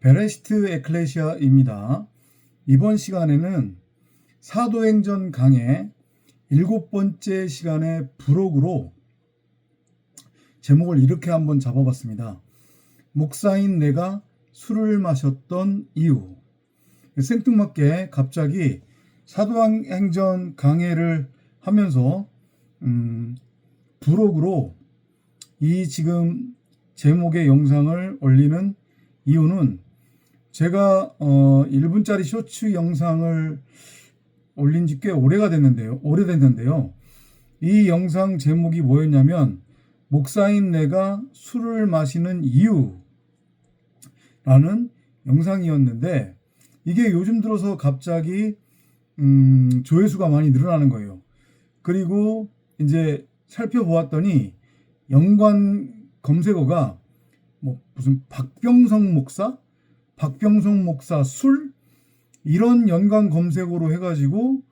베레시트 에클레시아입니다. 이번 시간에는 사도행전 강의 7번째 시간의 부록으로 제목을 이렇게 한번 잡아봤습니다. 목사인 내가 술을 마셨던 이유. 생뚱맞게 갑자기 사도행전 강해를 하면서 부록으로 이 지금 제목의 영상을 올리는 이유는 제가 1분짜리 쇼츠 영상을 올린 지 꽤 오래됐는데요. 이 영상 제목이 뭐였냐면 목사인 내가 술을 마시는 이유라는 영상이었는데 이게 요즘 들어서 갑자기 조회수가 많이 늘어나는 거예요. 그리고 이제 살펴보았더니 연관 검색어가 무슨 박병성 목사 술 이런 연관 검색어로 해가지고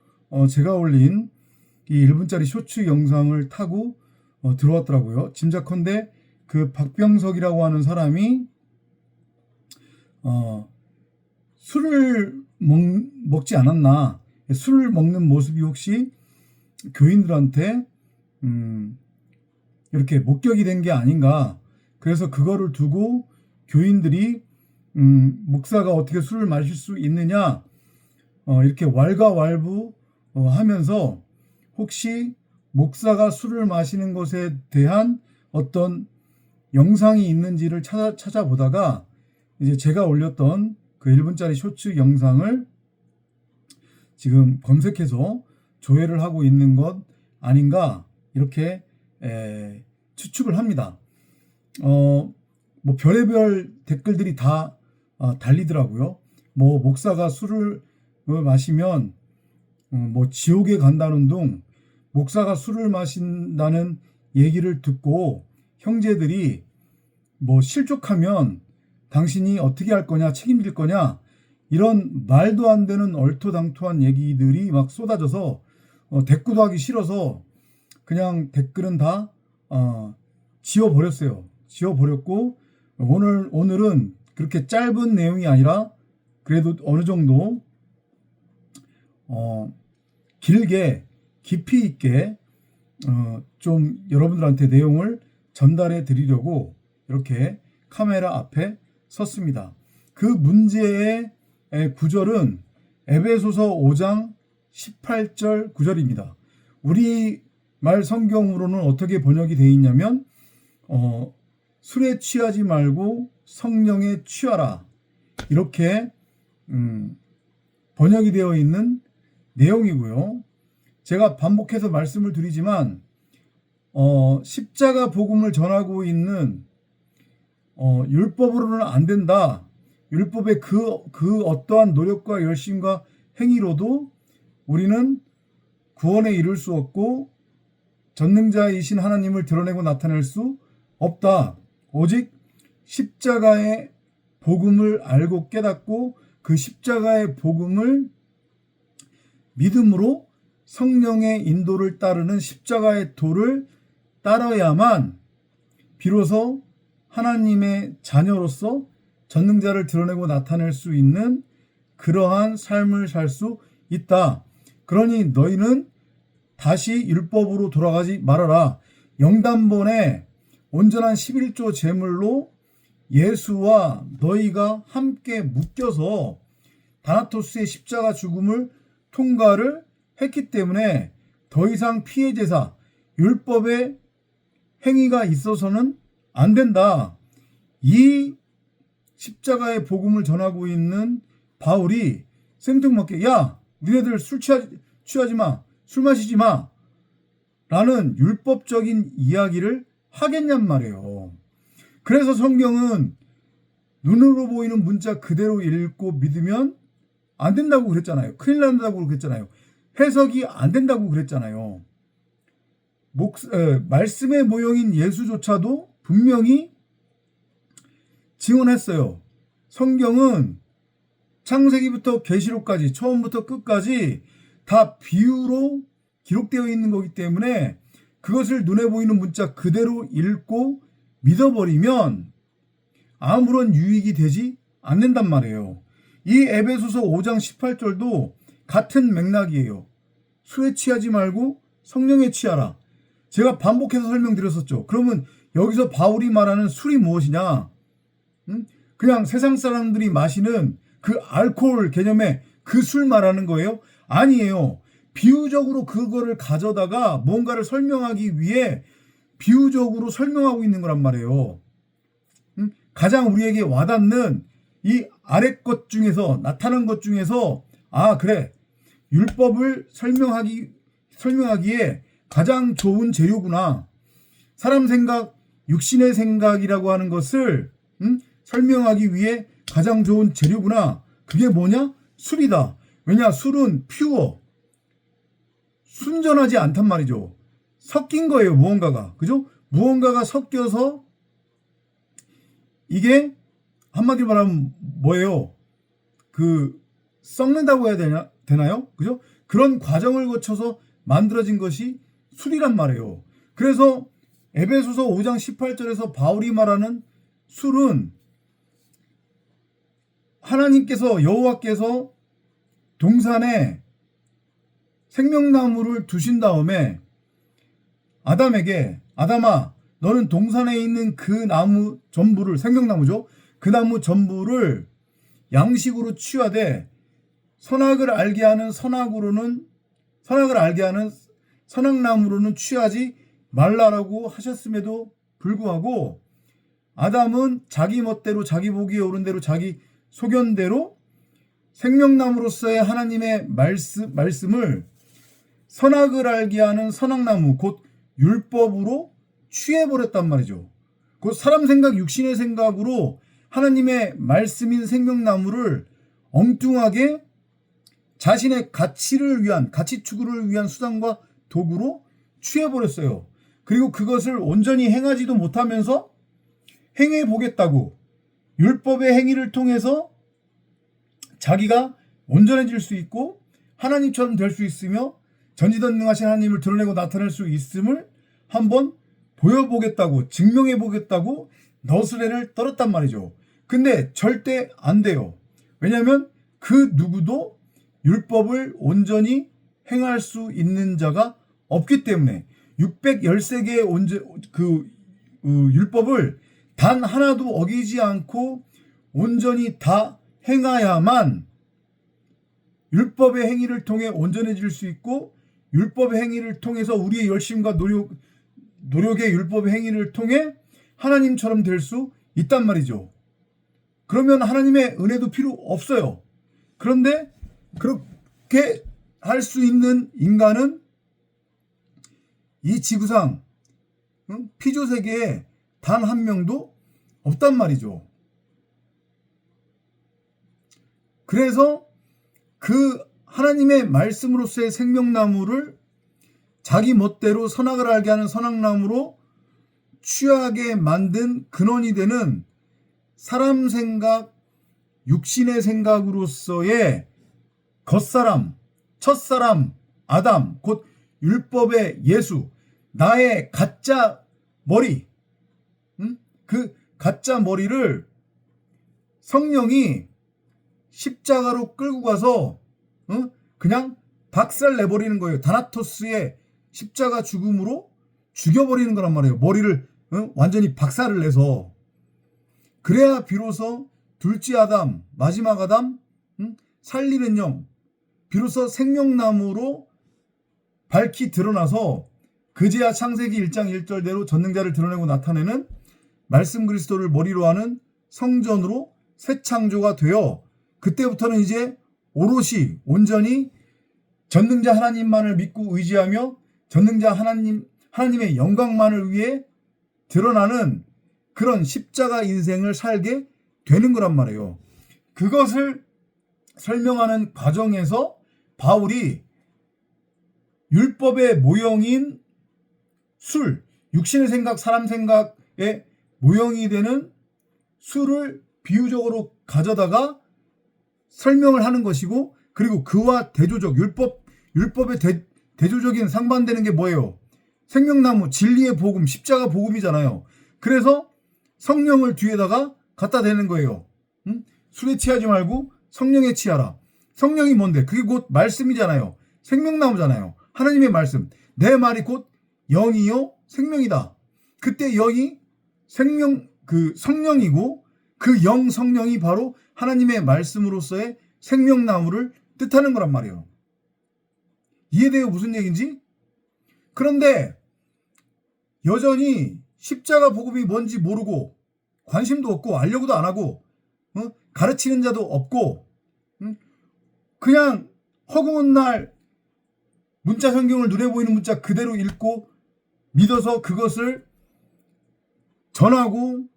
제가 올린 이 1분짜리 쇼츠 영상을 타고 들어왔더라고요. 짐작컨대 그 박병석이라고 하는 사람이 술을 먹지 않았나, 술을 먹는 모습이 혹시 교인들한테 이렇게 목격이 된 게 아닌가. 그래서 그거를 두고 교인들이 목사가 어떻게 술을 마실 수 있느냐 이렇게 왈가왈부 하면서 혹시 목사가 술을 마시는 것에 대한 어떤 영상이 있는지를 찾아보다가 이제 제가 올렸던 그 1분짜리 쇼츠 영상을 지금 검색해서 조회를 하고 있는 것 아닌가 이렇게 추측을 합니다. 별의별 댓글들이 다 달리더라고요. 목사가 술을 마시면 지옥에 간다는 둥, 목사가 술을 마신다는 얘기를 듣고 형제들이 실족하면 당신이 어떻게 할 거냐, 책임질 거냐, 이런 말도 안 되는 얼토당토한 얘기들이 막 쏟아져서 댓글도 하기 싫어서 그냥 댓글은 다 지워버렸어요. 지워버렸고 오늘은 그렇게 짧은 내용이 아니라 그래도 어느 정도 길게 깊이 있게 좀 여러분들한테 내용을 전달해 드리려고 이렇게 카메라 앞에 섰습니다. 그 문제의 구절은 에베소서 5장 18절 구절입니다. 우리말 성경으로는 어떻게 번역이 되어 있냐면 술에 취하지 말고 성령에 취하라, 이렇게 번역이 되어 있는 내용이고요. 제가 반복해서 말씀을 드리지만 십자가 복음을 전하고 있는 율법으로는 안 된다. 율법의 그 어떠한 노력과 열심과 행위로도 우리는 구원에 이를 수 없고 전능자이신 하나님을 드러내고 나타낼 수 없다. 오직 십자가의 복음을 알고 깨닫고 그 십자가의 복음을 믿음으로 성령의 인도를 따르는 십자가의 도를 따라야만 비로소 하나님의 자녀로서 전능자를 드러내고 나타낼 수 있는 그러한 삶을 살 수 있다. 그러니 너희는 다시 율법으로 돌아가지 말아라. 영단본에 온전한 11조 제물로 예수와 너희가 함께 묶여서 다나토스의 십자가 죽음을 통과를 했기 때문에 더 이상 피해 제사, 율법의 행위가 있어서는 안 된다. 이 십자가의 복음을 전하고 있는 바울이 생뚱맞게 야, 니네들 술 취하지 마, 술 마시지 마 라는 율법적인 이야기를 하겠냔 말이에요. 그래서 성경은 눈으로 보이는 문자 그대로 읽고 믿으면 안 된다고 그랬잖아요. 큰일 난다고 그랬잖아요. 해석이 안 된다고 그랬잖아요. 말씀의 모형인 예수조차도 분명히 증언했어요. 성경은 창세기부터 계시록까지 처음부터 끝까지 다 비유로 기록되어 있는 거기 때문에 그것을 눈에 보이는 문자 그대로 읽고 믿어버리면 아무런 유익이 되지 않는단 말이에요. 이 에베소서 5장 18절도 같은 맥락이에요. 술에 취하지 말고 성령에 취하라. 제가 반복해서 설명드렸었죠. 그러면 여기서 바울이 말하는 술이 무엇이냐? 그냥 세상 사람들이 마시는 그 알코올 개념의 그 술 말하는 거예요? 아니에요. 비유적으로 그거를 가져다가 뭔가를 설명하기 위해 비유적으로 설명하고 있는 거란 말이에요. 가장 우리에게 와닿는 이 아래 것 중에서 나타난 것 중에서 그래, 율법을 설명하기에 가장 좋은 재료구나. 사람 생각, 육신의 생각이라고 하는 것을 설명하기 위해 가장 좋은 재료구나. 그게 뭐냐? 술이다. 왜냐? 술은 퓨어, 순전하지 않단 말이죠. 섞인 거예요, 무언가가. 그죠? 무언가가 섞여서 이게 한마디로 말하면 뭐예요? 썩는다고 해야 되나요? 그죠? 그런 과정을 거쳐서 만들어진 것이 술이란 말이에요. 그래서 에베소서 5장 18절에서 바울이 말하는 술은 하나님께서 여호와께서 동산에 생명나무를 두신 다음에 아담에게 아담아 너는 동산에 있는 그 나무 전부를 생명나무죠. 그 나무 전부를 양식으로 취하되 선악을 알게 하는 선악나무로는 취하지 말라라고 하셨음에도 불구하고 아담은 자기 멋대로 자기 보기에 옳은 대로 자기 소견대로 생명나무로서의 하나님의 말씀을 선악을 알게 하는 선악나무 곧 율법으로 취해버렸단 말이죠. 곧 사람 생각 육신의 생각으로 하나님의 말씀인 생명나무를 엉뚱하게 자신의 가치 추구를 위한 수단과 도구로 취해버렸어요. 그리고 그것을 온전히 행하지도 못하면서 행해보겠다고 율법의 행위를 통해서 자기가 온전해질 수 있고 하나님처럼 될 수 있으며 전지전능하신 하나님을 드러내고 나타낼 수 있음을 한번 보여보겠다고 증명해보겠다고 너스레를 떨었단 말이죠. 근데 절대 안 돼요. 왜냐하면 그 누구도 율법을 온전히 행할 수 있는 자가 없기 때문에 613개의 율법을 단 하나도 어기지 않고 온전히 다 행해야만 율법의 행위를 통해 온전해질 수 있고 율법의 행위를 통해서 우리의 열심과 노력의 율법의 행위를 통해 하나님처럼 될 수 있단 말이죠. 그러면 하나님의 은혜도 필요 없어요. 그런데 그렇게 할 수 있는 인간은 이 지구상 피조 세계에 단 한 명도 없단 말이죠. 그래서 그 하나님의 말씀으로서의 생명나무를 자기 멋대로 선악을 알게 하는 선악나무로 취하게 만든 근원이 되는 사람 생각, 육신의 생각으로서의 겉사람, 첫사람, 아담, 곧 율법의 예수, 나의 가짜 머리, 그 가짜 머리를 성령이 십자가로 끌고 가서 그냥 박살 내버리는 거예요. 다나토스의 십자가 죽음으로 죽여버리는 거란 말이에요. 머리를 완전히 박살을 내서. 그래야 비로소 둘째 아담, 마지막 아담, 살리는 영, 비로소 생명나무로 밝히 드러나서 그제야 창세기 1장 1절대로 전능자를 드러내고 나타내는 말씀 그리스도를 머리로 하는 성전으로 새 창조가 되어 그때부터는 이제 오롯이 온전히 전능자 하나님만을 믿고 의지하며 전능자 하나님의 영광만을 위해 드러나는 그런 십자가 인생을 살게 되는 거란 말이에요. 그것을 설명하는 과정에서 바울이 율법의 모형인 술, 육신의 생각, 사람 생각의 모형이 되는 술을 비유적으로 가져다가 설명을 하는 것이고, 그리고 그와 대조적 율법의 대조적인 상반되는 게 뭐예요? 생명나무, 진리의 복음, 십자가 복음이잖아요. 그래서 성령을 뒤에다가 갖다 대는 거예요. 술에 취하지 말고 성령에 취하라. 성령이 뭔데? 그게 곧 말씀이잖아요. 생명나무잖아요. 하나님의 말씀. 내 말이 곧 영이요 생명이다. 그때 영이 성령이고 그 영 성령이 바로 하나님의 말씀으로서의 생명나무를 뜻하는 거란 말이에요. 이해돼요? 무슨 얘기인지? 그런데 여전히 십자가 복음이 뭔지 모르고 관심도 없고 알려고도 안 하고 가르치는 자도 없고 그냥 허구한 날 문자 성경을 눈에 보이는 문자 그대로 읽고 믿어서 그것을 전하고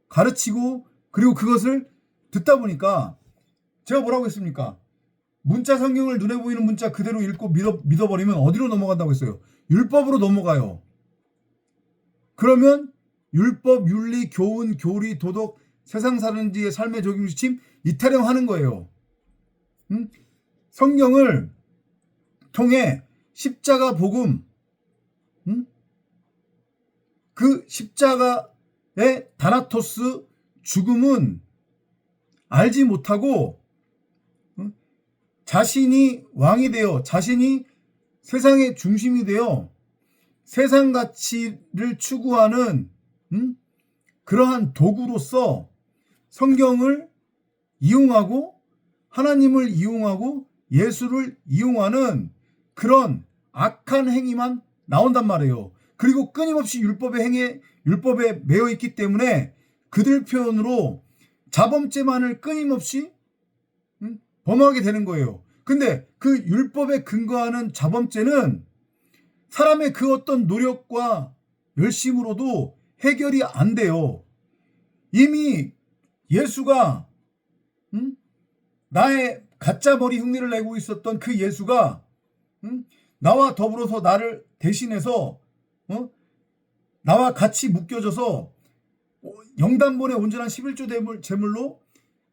가르치고 그리고 그것을 듣다 보니까 제가 뭐라고 했습니까? 문자 성경을 눈에 보이는 문자 그대로 읽고 믿어버리면 어디로 넘어간다고 했어요? 율법으로 넘어가요. 그러면 율법, 윤리, 교훈, 교리, 도덕, 세상 사는 지의 삶의 적용지침 이타령하는 거예요. 성경을 통해 십자가 복음, 그 십자가의 다나토스 죽음은 알지 못하고 자신이 왕이 되어 자신이 세상의 중심이 되어 세상 가치를 추구하는 그러한 도구로서 성경을 이용하고 하나님을 이용하고 예수를 이용하는 그런 악한 행위만 나온단 말이에요. 그리고 끊임없이 율법에 매여 있기 때문에 그들 표현으로 자범죄만을 끊임없이 범하게 되는 거예요. 근데 그 율법에 근거하는 자범죄는 사람의 그 어떤 노력과 열심으로도 해결이 안 돼요. 이미 예수가 나의 가짜 머리 흉내를 내고 있었던 그 예수가 나와 더불어서 나를 대신해서 나와 같이 묶여져서 영단본의 온전한 11조 제물로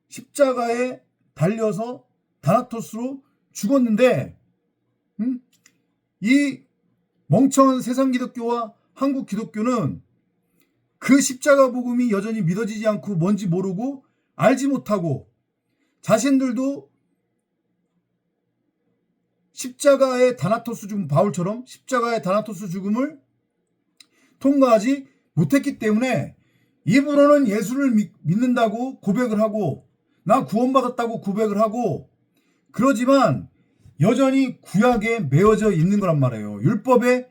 십자가에 달려서 다나토스로 죽었는데 이 멍청한 세상 기독교와 한국 기독교는 그 십자가 복음이 여전히 믿어지지 않고 뭔지 모르고 알지 못하고 자신들도 십자가의 다나토스 죽음, 바울처럼 십자가의 다나토스 죽음을 통과하지 못했기 때문에 입으로는 예수를 믿는다고 고백을 하고 나 구원받았다고 고백을 하고 그러지만 여전히 구약에 매어져 있는 거란 말이에요. 율법에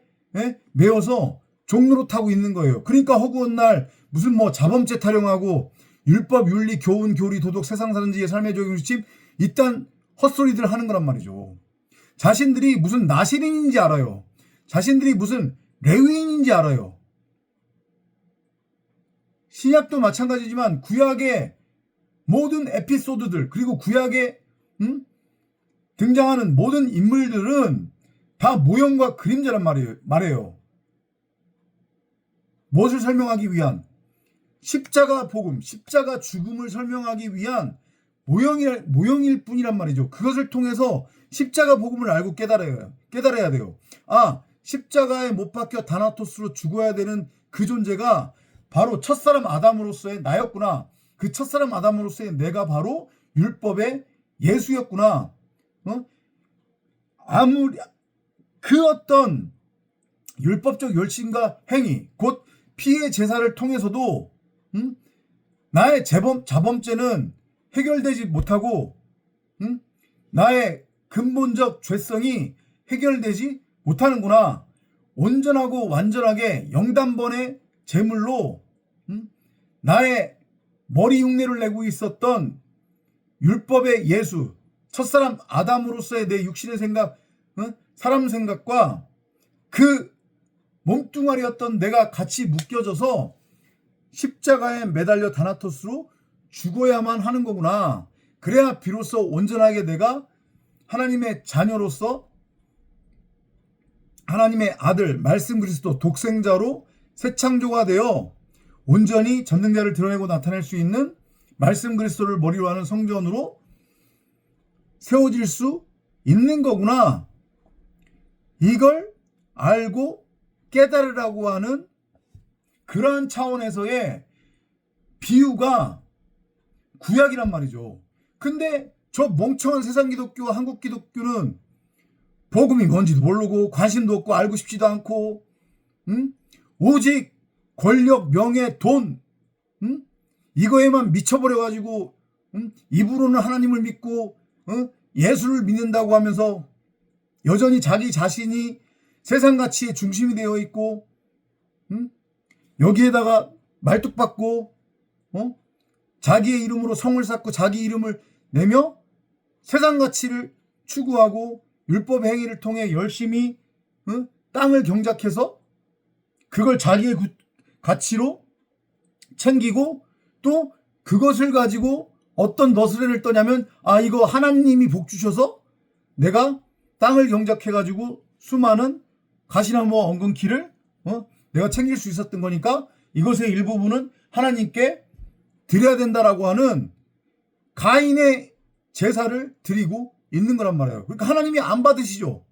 매어서 종로로 타고 있는 거예요. 그러니까 허구한 날 무슨 자범죄 타령하고 율법, 윤리, 교훈, 교리, 도덕, 세상 사는 지의 삶의 적용지침 이딴 헛소리들 하는 거란 말이죠. 자신들이 무슨 나시린인지 알아요. 자신들이 무슨 레위인인지 알아요. 신약도 마찬가지지만 구약의 모든 에피소드들 그리고 구약에 등장하는 모든 인물들은 다 모형과 그림자란 말이에요. 무엇을 설명하기 위한? 십자가 복음, 십자가 죽음을 설명하기 위한 모형일 뿐이란 말이죠. 그것을 통해서 십자가 복음을 알고 깨달아야 돼요. 십자가에 못 박혀 다나토스로 죽어야 되는 그 존재가 바로 첫사람 아담으로서의 나였구나. 그 첫사람 아담으로서의 내가 바로 율법의 예수였구나. 아무리 그 어떤 율법적 열심과 행위, 곧 피의 제사를 통해서도 나의 자범죄는 해결되지 못하고 나의 근본적 죄성이 해결되지 못하는구나. 온전하고 완전하게 영단번의 제물로 나의 머리 흉내를 내고 있었던 율법의 예수, 첫사람 아담으로서의 내 육신의 생각, 사람 생각과 그 몸뚱아리였던 내가 같이 묶여져서 십자가에 매달려 다나토스로 죽어야만 하는 거구나. 그래야 비로소 온전하게 내가 하나님의 자녀로서 하나님의 아들 말씀 그리스도 독생자로 새 창조가 되어 온전히 전능자를 드러내고 나타낼 수 있는 말씀 그리스도를 머리로 하는 성전으로 세워질 수 있는 거구나. 이걸 알고 깨달으라고 하는 그러한 차원에서의 비유가 구약이란 말이죠. 근데 저 멍청한 세상 기독교와 한국 기독교는 복음이 뭔지도 모르고 관심도 없고 알고 싶지도 않고, 오직 권력, 명예, 돈, 이거에만 미쳐버려가지고, 입으로는 하나님을 믿고, 예수를 믿는다고 하면서 여전히 자기 자신이 세상 가치의 중심이 되어 있고, 여기에다가 말뚝박고, 자기의 이름으로 성을 쌓고 자기 이름을 내며 세상 가치를 추구하고 율법 행위를 통해 열심히 땅을 경작해서 그걸 자기의 가치로 챙기고, 또 그것을 가지고 어떤 너스레를 떠냐면, 아, 이거 하나님이 복 주셔서 내가 땅을 경작해가지고 수많은 가시나무와 엉겅퀴를 내가 챙길 수 있었던 거니까 이것의 일부분은 하나님께 드려야 된다라고 하는 가인의 제사를 드리고 있는 거란 말이에요. 그러니까 하나님이 안 받으시죠.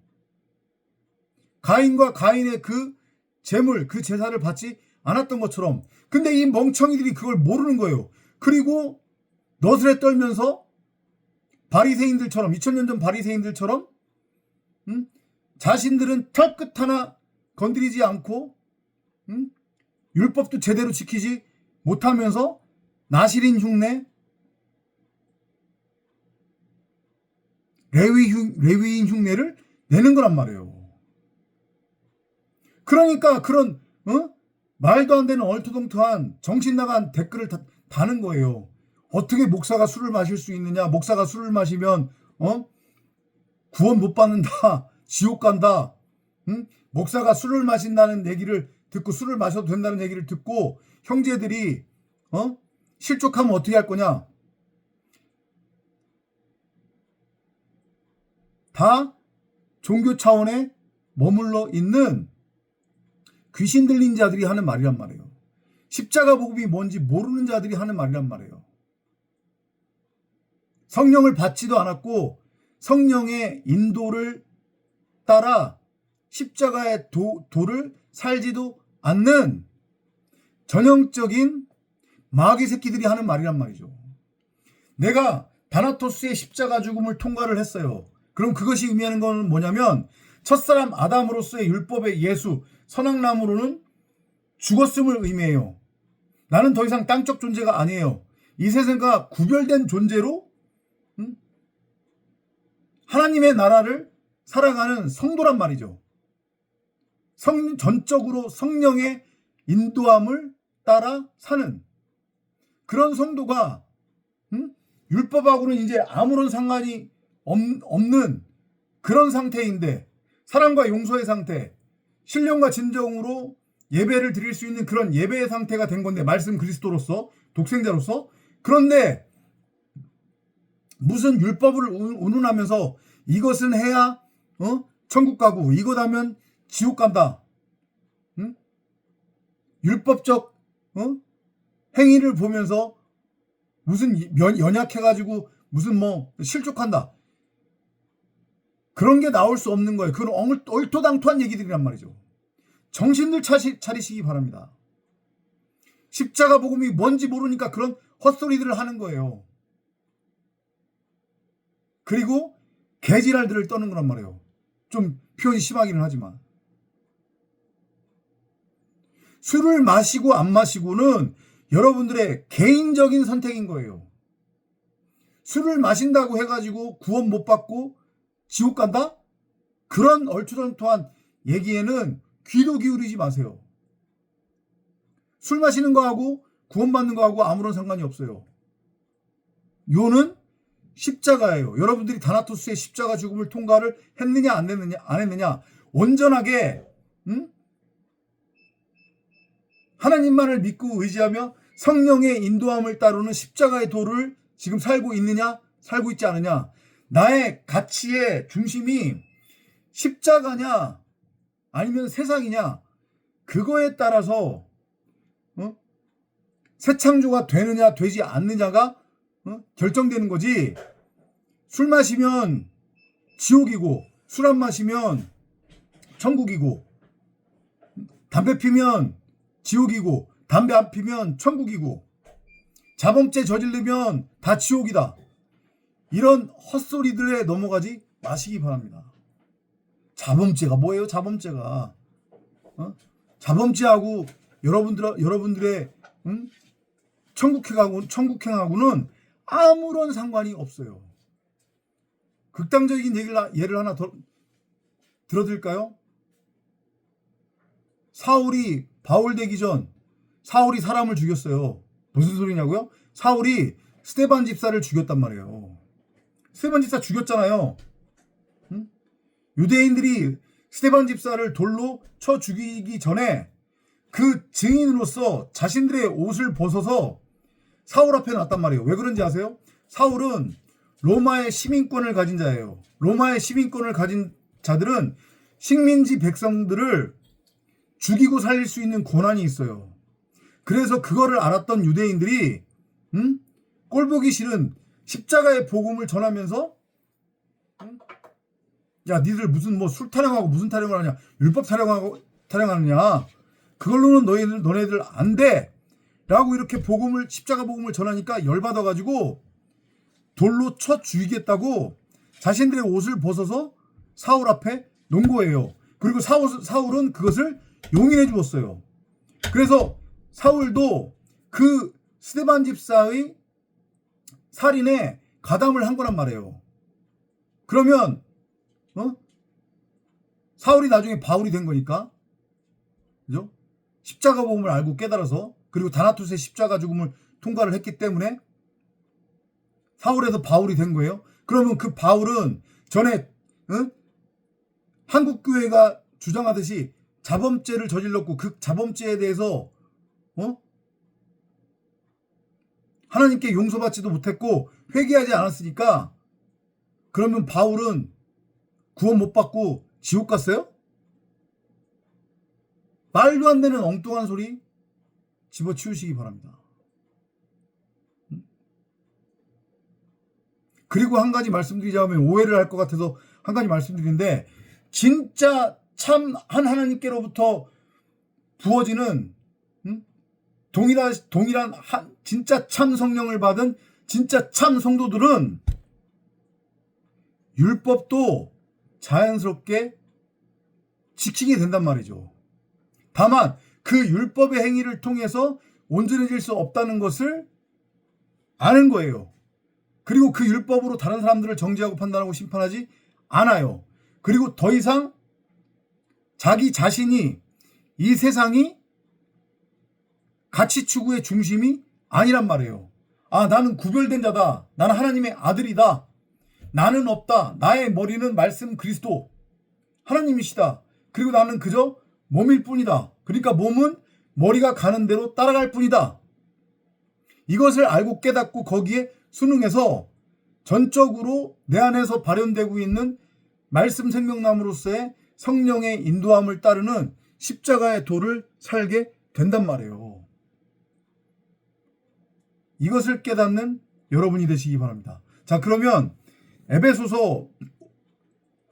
가인과 가인의 그 제물, 그 제사를 받지 않았던 것처럼. 근데 이 멍청이들이 그걸 모르는 거예요. 그리고 너스레 떨면서 바리새인들처럼, 2000년 전 바리새인들처럼 자신들은 털끝 하나 건드리지 않고 율법도 제대로 지키지 못하면서 나실인 흉내, 레위인 흉내를 내는 거란 말이에요. 그러니까 그런 말도 안 되는 얼토당토한 정신 나간 댓글을 다는 거예요. 어떻게 목사가 술을 마실 수 있느냐? 목사가 술을 마시면 구원 못 받는다, 지옥 간다. 목사가 술을 마신다는 얘기를 듣고, 술을 마셔도 된다는 얘기를 듣고 형제들이 실족하면 어떻게 할 거냐? 다 종교 차원에 머물러 있는 귀신 들린 자들이 하는 말이란 말이에요. 십자가 복음이 뭔지 모르는 자들이 하는 말이란 말이에요. 성령을 받지도 않았고 성령의 인도를 따라 십자가의 도를 살지도 않는 전형적인 마귀 새끼들이 하는 말이란 말이죠. 내가 다나토스의 십자가 죽음을 통과를 했어요. 그럼 그것이 의미하는 건 뭐냐면, 첫사람 아담으로서의 율법의 예수, 선악나무로는 죽었음을 의미해요. 나는 더 이상 땅적 존재가 아니에요. 이 세상과 구별된 존재로 하나님의 나라를 살아가는 성도란 말이죠. 전적으로 성령의 인도함을 따라 사는 그런 성도가 율법하고는 이제 아무런 상관이 없는 그런 상태인데, 사랑과 용서의 상태, 신령과 진정으로 예배를 드릴 수 있는 그런 예배의 상태가 된 건데, 말씀 그리스도로서, 독생자로서. 그런데 무슨 율법을 운운하면서 이것은 해야 천국 가고 이것 하면 지옥 간다, 율법적 행위를 보면서 무슨 연약해가지고 무슨 뭐 실족한다, 그런 게 나올 수 없는 거예요. 그런 얼토당토한 얘기들이란 말이죠. 정신들 차리시기 바랍니다. 십자가 복음이 뭔지 모르니까 그런 헛소리들을 하는 거예요. 그리고 개지랄들을 떠는 거란 말이에요. 좀 표현이 심하기는 하지만. 술을 마시고 안 마시고는 여러분들의 개인적인 선택인 거예요. 술을 마신다고 해가지고 구원 못 받고 지옥 간다? 그런 얼토당토한 얘기에는 귀도 기울이지 마세요. 술 마시는 거하고 구원받는 거하고 아무런 상관이 없어요. 요는 십자가예요. 여러분들이 다나토스의 십자가 죽음을 통과를 했느냐 안 했느냐 온전하게 하나님만을 믿고 의지하며 성령의 인도함을 따르는 십자가의 도를 지금 살고 있느냐 살고 있지 않느냐, 나의 가치의 중심이 십자가냐 아니면 세상이냐, 그거에 따라서 새 창조가 되느냐 되지 않느냐가 결정되는 거지. 술 마시면 지옥이고 술 안 마시면 천국이고, 담배 피면 지옥이고 담배 안 피면 천국이고, 자범죄 저지르면 다 지옥이다. 이런 헛소리들에 넘어가지 마시기 바랍니다. 자범죄가 뭐예요? 자범죄가 자범죄하고 여러분들의 천국행하고는 아무런 상관이 없어요. 극단적인 예를 하나 더 들어드릴까요? 사울이 바울 되기 전 사울이 사람을 죽였어요. 무슨 소리냐고요? 사울이 스데반 집사를 죽였단 말이에요. 스데반 집사 죽였잖아요. 유대인들이 스데반 집사를 돌로 쳐 죽이기 전에 그 증인으로서 자신들의 옷을 벗어서 사울 앞에 놨단 말이에요. 왜 그런지 아세요? 사울은 로마의 시민권을 가진 자예요. 로마의 시민권을 가진 자들은 식민지 백성들을 죽이고 살릴 수 있는 권한이 있어요. 그래서 그거를 알았던 유대인들이 꼴보기 싫은 십자가의 복음을 전하면서 야 니들 무슨 뭐 술 타령하고 무슨 타령을 하냐, 율법 타령하느냐, 그걸로는 너네들 안 돼 라고 이렇게 십자가 복음을 전하니까 열받아가지고 돌로 쳐 죽이겠다고 자신들의 옷을 벗어서 사울 앞에 놓은 거예요. 그리고 사울은 그것을 용인해 주었어요. 그래서 사울도 그 스데반 집사의 살인에 가담을 한 거란 말이에요. 그러면 사울이 나중에 바울이 된 거니까, 그죠? 십자가 복음을 알고 깨달아서, 그리고 다나투스의 십자가 죽음을 통과를 했기 때문에 사울에서 바울이 된 거예요. 그러면 그 바울은 전에 한국 교회가 주장하듯이 자범죄를 저질렀고 그 자범죄에 대해서 하나님께 용서받지도 못했고 회개하지 않았으니까, 그러면 바울은 구원 못 받고 지옥 갔어요? 말도 안 되는 엉뚱한 소리 집어치우시기 바랍니다. 그리고 한 가지 말씀드리자면 오해를 할 것 같아서 한 가지 말씀드리는데, 진짜 참 한 하나님께로부터 부어지는 동일한 진짜 참 성령을 받은 진짜 참 성도들은 율법도 자연스럽게 지키게 된단 말이죠. 다만 그 율법의 행위를 통해서 온전해질 수 없다는 것을 아는 거예요. 그리고 그 율법으로 다른 사람들을 정죄하고 판단하고 심판하지 않아요. 그리고 더 이상 자기 자신이 이 세상이 가치 추구의 중심이 아니란 말이에요. 아, 나는 구별된 자다. 나는 하나님의 아들이다. 나는 없다. 나의 머리는 말씀 그리스도 하나님이시다. 그리고 나는 그저 몸일 뿐이다. 그러니까 몸은 머리가 가는 대로 따라갈 뿐이다. 이것을 알고 깨닫고 거기에 순응해서 전적으로 내 안에서 발현되고 있는 말씀 생명나무로서의 성령의 인도함을 따르는 십자가의 도를 살게 된단 말이에요. 이것을 깨닫는 여러분이 되시기 바랍니다. 자, 그러면 에베소서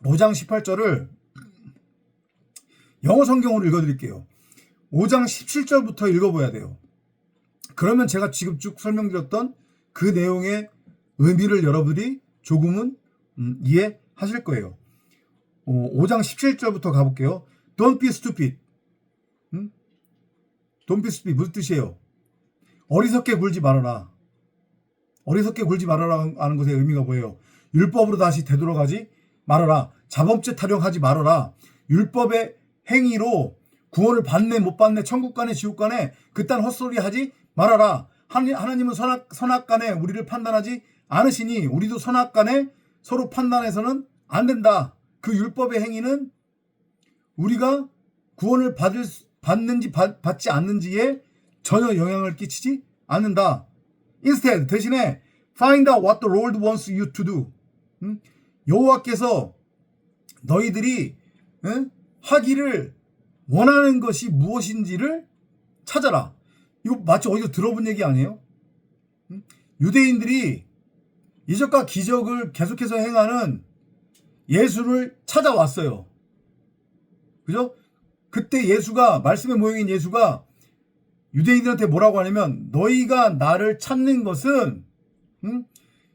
5장 18절을 영어 성경으로 읽어드릴게요. 5장 17절부터 읽어봐야 돼요. 그러면 제가 지금 쭉 설명드렸던 그 내용의 의미를 여러분들이 조금은 이해하실 거예요. 5장 17절부터 가볼게요. Don't be stupid. Don't be stupid. 무슨 뜻이에요? 어리석게 굴지 말아라. 어리석게 굴지 말아라 하는 것의 의미가 뭐예요? 율법으로 다시 되돌아가지 말아라. 자범죄 타령하지 말아라. 율법의 행위로 구원을 받네 못 받네 천국 가네 지옥 가네 그딴 헛소리 하지 말아라. 하나님은 선악간에 우리를 판단하지 않으시니 우리도 선악간에 서로 판단해서는 안 된다. 그 율법의 행위는 우리가 구원을 받는지 받지 않는지에 전혀 영향을 끼치지 않는다. Instead, 대신에 find out what the Lord wants you to do. 여호와께서 너희들이 하기를 원하는 것이 무엇인지를 찾아라. 이거 마치 어디서 들어본 얘기 아니에요? 유대인들이 이적과 기적을 계속해서 행하는 예수를 찾아왔어요. 그죠? 그때 예수가, 말씀의 모형인 예수가 유대인들한테 뭐라고 하냐면 너희가 나를 찾는 것은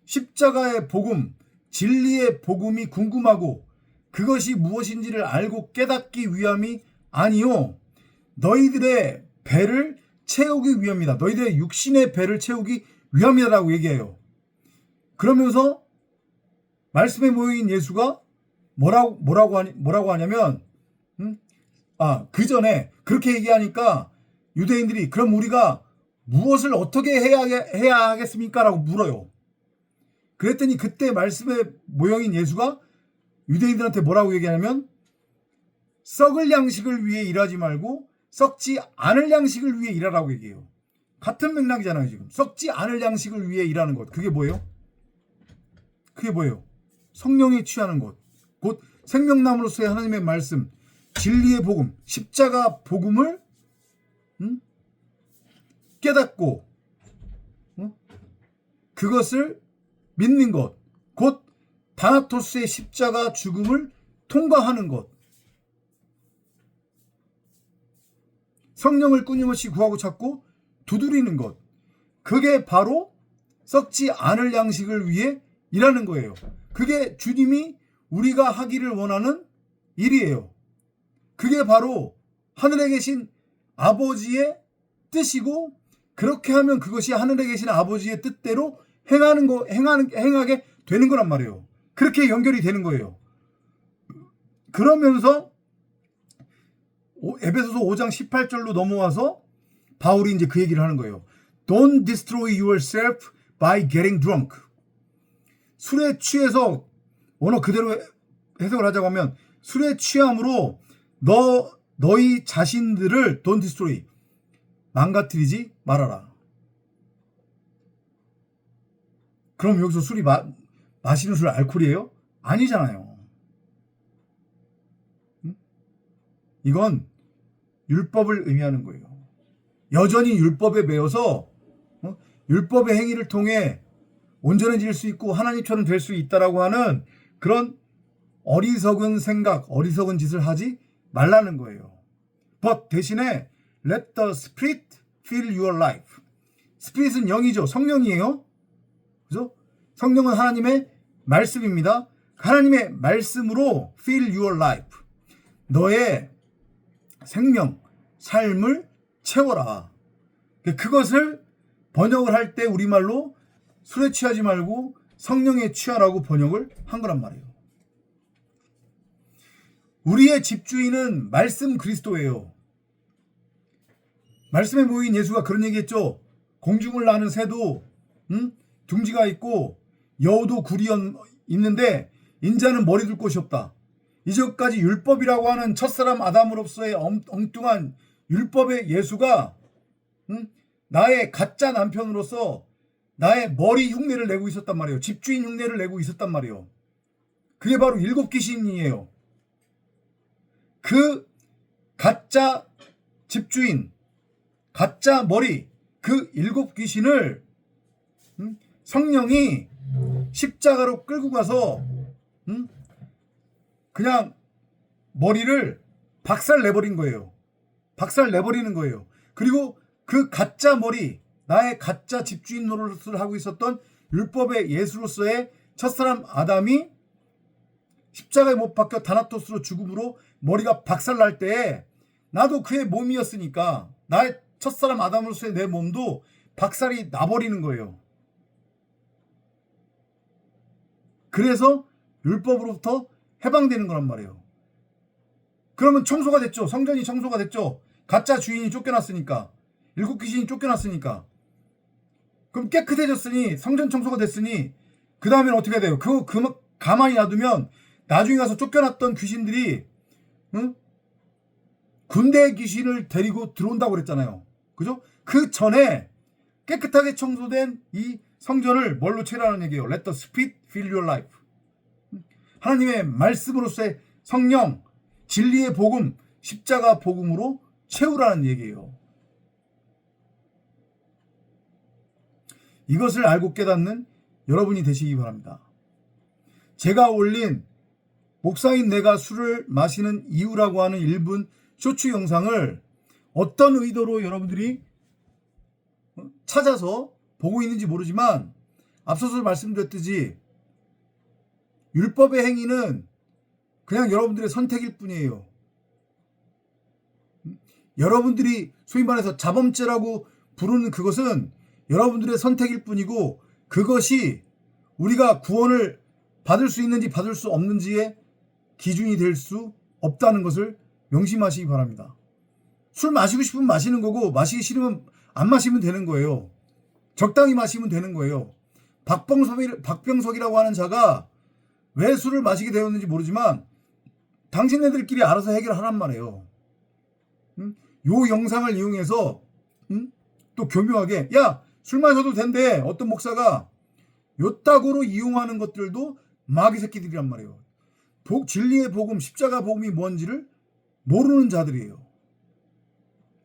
십자가의 복음, 진리의 복음이 궁금하고 그것이 무엇인지를 알고 깨닫기 위함이 아니요 너희들의 배를 채우기 위함이다. 너희들의 육신의 배를 채우기 위함이다라고 얘기해요. 그러면서 말씀에 모인 예수가 뭐라고 하냐면 그 전에 그렇게 얘기하니까 유대인들이 그럼 우리가 무엇을 어떻게 해야 하겠습니까? 라고 물어요. 그랬더니 그때 말씀의 모형인 예수가 유대인들한테 뭐라고 얘기하냐면 썩을 양식을 위해 일하지 말고 썩지 않을 양식을 위해 일하라고 얘기해요. 같은 맥락이잖아요. 지금 썩지 않을 양식을 위해 일하는 것. 그게 뭐예요? 성령에 취하는 것. 곧 생명나무로서의 하나님의 말씀, 진리의 복음, 십자가 복음을 깨닫고 그것을 믿는 것. 곧 다나토스의 십자가 죽음을 통과하는 것. 성령을 끊임없이 구하고 찾고 두드리는 것. 그게 바로 썩지 않을 양식을 위해 일하는 거예요. 그게 주님이 우리가 하기를 원하는 일이에요. 그게 바로 하늘에 계신 아버지의 뜻이고 그렇게 하면 그것이 하늘에 계신 아버지의 뜻대로 행하게 되는 거란 말이에요. 그렇게 연결이 되는 거예요. 그러면서 에베소서 5장 18절로 넘어와서 바울이 이제 그 얘기를 하는 거예요. Don't destroy yourself by getting drunk. 술에 취해서 원어 그대로 해석을 하자고 하면 술에 취함으로 너희 자신들을 don't destroy 망가뜨리지 말아라. 그럼 여기서 술이 마시는 술 알코올이에요? 아니잖아요. 이건 율법을 의미하는 거예요. 여전히 율법에 매여서 율법의 행위를 통해 온전해질 수 있고 하나님처럼 될 수 있다라고 하는 그런 어리석은 생각, 어리석은 짓을 하지 말라는 거예요. But 대신에 let the Spirit fill your life. Spirit은 영이죠. 성령이에요. 그죠? 성령은 하나님의 말씀입니다. 하나님의 말씀으로 fill your life. 너의 생명, 삶을 채워라. 그것을 번역을 할 때 우리말로 술에 취하지 말고 성령에 취하라고 번역을 한 거란 말이에요. 우리의 집주인은 말씀 그리스도예요. 말씀에 모인 예수가 그런 얘기했죠. 공중을 나는 새도 둥지가 있고 여우도 굴이 있는데 인자는 머리 둘 곳이 없다. 이제까지 율법이라고 하는 첫사람 아담으로서의 엉뚱한 율법의 예수가 나의 가짜 남편으로서 나의 머리 흉내를 내고 있었단 말이에요. 집주인 흉내를 내고 있었단 말이에요. 그게 바로 일곱 귀신이에요. 그 가짜 집주인, 가짜 머리, 그 일곱 귀신을 성령이 십자가로 끌고 가서 그냥 머리를 박살 내버린 거예요. 박살 내버리는 거예요. 그리고 그 가짜 머리, 나의 가짜 집주인 노릇을 하고 있었던 율법의 예수로서의 첫사람 아담이 십자가에 못 박혀 다나토스로 죽음으로 머리가 박살 날 때 나도 그의 몸이었으니까 나의 첫사람 아담으로서의 내 몸도 박살이 나버리는 거예요. 그래서 율법으로부터 해방되는 거란 말이에요. 그러면 청소가 됐죠. 성전이 청소가 됐죠. 가짜 주인이 쫓겨났으니까. 일곱 귀신이 쫓겨났으니까. 그럼 깨끗해졌으니 성전 청소가 됐으니 그 다음에는 어떻게 돼요? 그거 가만히 놔두면 나중에 가서 쫓겨났던 귀신들이 군대 귀신을 데리고 들어온다고 그랬잖아요. 그죠? 그 전에 깨끗하게 청소된 이 성전을 뭘로 채우라는 얘기예요. Let the Spirit fill your life. 하나님의 말씀으로서의 성령, 진리의 복음, 십자가 복음으로 채우라는 얘기예요. 이것을 알고 깨닫는 여러분이 되시기 바랍니다. 제가 올린 목사인 내가 술을 마시는 이유라고 하는 1분 쇼츠 영상을 어떤 의도로 여러분들이 찾아서 보고 있는지 모르지만 앞서서 말씀드렸듯이 율법의 행위는 그냥 여러분들의 선택일 뿐이에요. 여러분들이 소위 말해서 자범죄라고 부르는 그것은 여러분들의 선택일 뿐이고 그것이 우리가 구원을 받을 수 있는지 받을 수 없는지의 기준이 될 수 없다는 것을 명심하시기 바랍니다. 술 마시고 싶으면 마시는 거고 마시기 싫으면 안 마시면 되는 거예요. 적당히 마시면 되는 거예요. 박병석이라고 하는 자가 왜 술을 마시게 되었는지 모르지만 당신네들끼리 알아서 해결하란 말이에요. 요 영상을 이용해서 또 교묘하게 야, 술 마셔도 된대. 어떤 목사가 요따구로 이용하는 것들도 마귀 새끼들이란 말이에요. 진리의 복음, 십자가 복음이 뭔지를 모르는 자들이에요.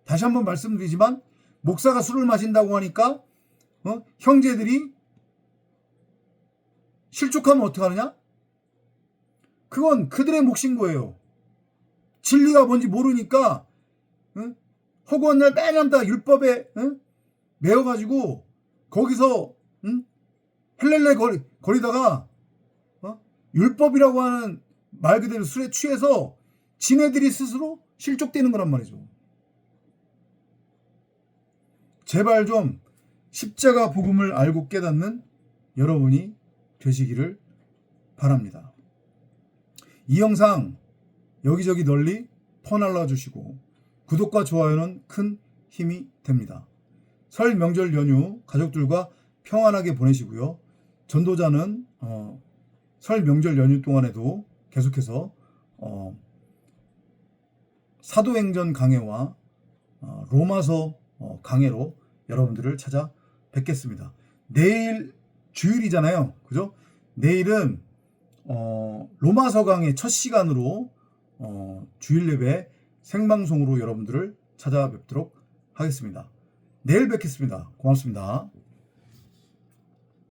다시 한번 말씀드리지만 목사가 술을 마신다고 하니까 형제들이 실족하면 어떡하느냐? 그건 그들의 몫인 거예요. 진리가 뭔지 모르니까 허구한 날 매일 다 율법에 매여가지고 거기서 헬렐레 거리다가 율법이라고 하는 말 그대로 술에 취해서 지네들이 스스로 실족되는 거란 말이죠. 제발 좀 십자가 복음을 알고 깨닫는 여러분이 되시기를 바랍니다. 이 영상 여기저기 널리 퍼날라 주시고 구독과 좋아요는 큰 힘이 됩니다. 설 명절 연휴 가족들과 평안하게 보내시고요. 전도자는 설 명절 연휴 동안에도 계속해서 사도행전 강해와 로마서 강해로 여러분들을 찾아뵙겠습니다. 내일 주일이잖아요. 그죠? 내일은 로마서 강해 첫 시간으로 주일 예배 생방송으로 여러분들을 찾아뵙도록 하겠습니다. 내일 뵙겠습니다. 고맙습니다.